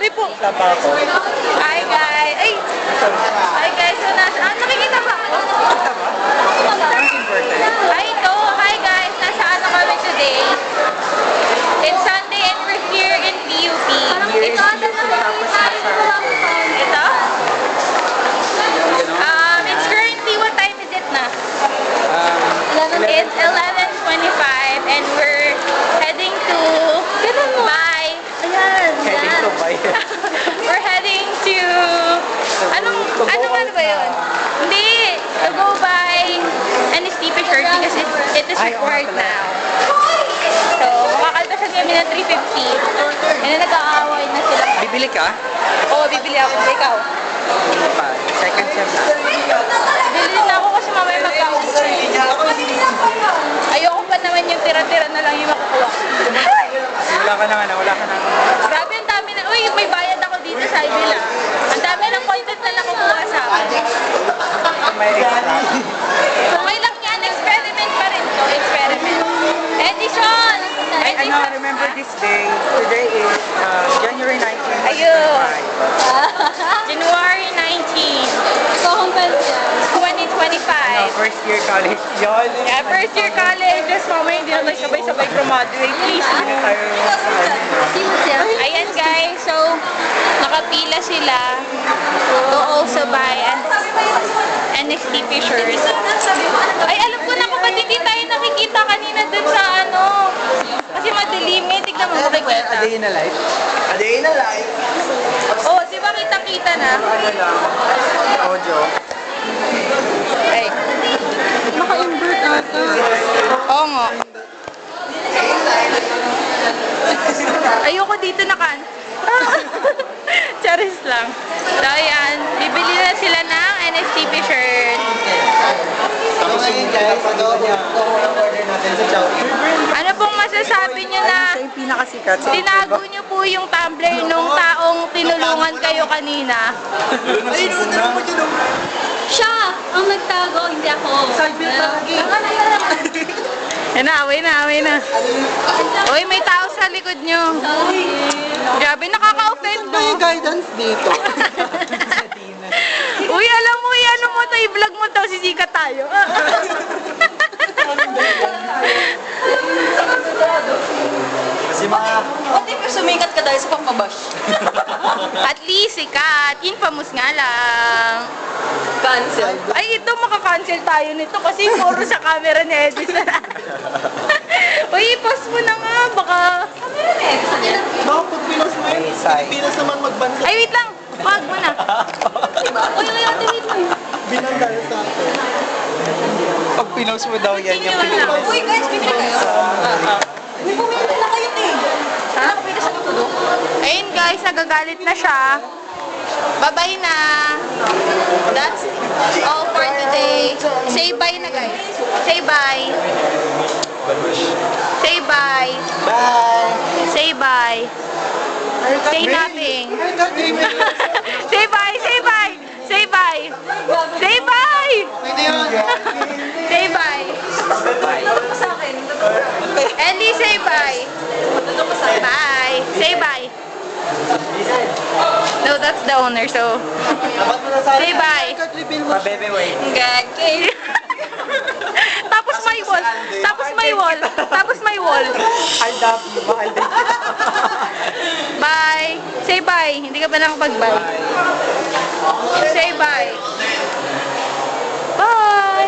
Sorry po. Tapa ako. Hi guys. Ay. Hi guys. So nakikita ba ako? Hi ito. Hi guys. Nasaan na kami today? It's Sunday and we're here in PUP. Ito? It's currently, what time is it na? It's 11:25 and we're heading to buy. Heading to buy. We're heading to ano ba yun? Hindi, to go buy an STP shirt because it is required now. So, makakaltasan kami ng 350. And then nag-aaway na sila. Bibili ka? Oo, bibili ako. Ikaw? Hindi pa. Second sem na. Bibili na ako kasi mamaya magkaubos. Ayoko pa naman yung tira-tira na lang yung makukuha. Wala ka na, wala ka na. Grabe, ang dami na. Uy, may bayad ako dito sa Ibila. Ang dami ng content na nakukuha sa akin. May extra. Okay lang yan. Experiment pa rin to. Experiment. Edition! Ano, remember this day. Today is January 19, 2025. Ayun. January 19, 2025. First year college. Yun. Yeah, first year college. Just mamaya hindi na tayo sabay-sabay graduate. Please. Hindi tayo Ayan guys, so nakapila sila to also buy an STP shirt. Ay, alam ko na kung ba't hindi tayo nakikita kanina dun sa ano. Kasi madilim eh, tignan mo makikita. A day in a life. A day in a life. Oh, di ba kitang-kita na? Ano lang. Audio. Ay. Naka-invert ata. Oo nga. Ayoko dito na kan. Charis lang. So, ayan. Bibili na sila ng NSTP shirt. Tapos yung guys, order natin sa Shopee. Ano pong masasabi nyo na Siya yung pinakasikat sa tinago nyo po yung tumbler nung taong tinulungan kayo kanina? Siya ang nagtago, hindi ako. Yan na, away na, away na. Uy, may tao sa likod nyo. Grabe, nakaka-offend Ano yung no? guidance dito? Uy, alam mo, ano mo to, i-vlog mo to, sisikat tayo. Kasi mga... What if sumikat ka dahil sa pangmabash? At least, sikat. Infamous nga lang. Cancel. Ay, ito, makakancel tayo nito kasi puro sa camera ni Edison. Uy, i-post mo na nga, baka... Bakit pag Pinas mo yun? Pinas naman magbansa. Ay, wait lang. Wag mo na. Uy, ate, wait mo. Binanggal sa akin. Pag pinost mo daw yan, yung pinost. Uy, guys, bibili kayo. Uy, bumili na kayo, te. Ha? Pwede sa tutulog. Ayun guys, nagagalit na siya. Bye-bye na. That's all for today. Say bye na guys. Say bye. Say bye. Bye! Say bye. Say nothing. Say bye, say bye. Say bye. Say bye. Say bye. Tutulog pa sa akin. Ellie, say bye. Tutulog pa sa akin. Bye. Say bye. No, that's the owner, so say bye. Pabebe, wait. Gagay. Tapos may wall. Tapos may wall. Tapos may wall. I love you, mahal din. Bye. Say bye. Hindi ka pa nakapag-bye. Say bye. Bye.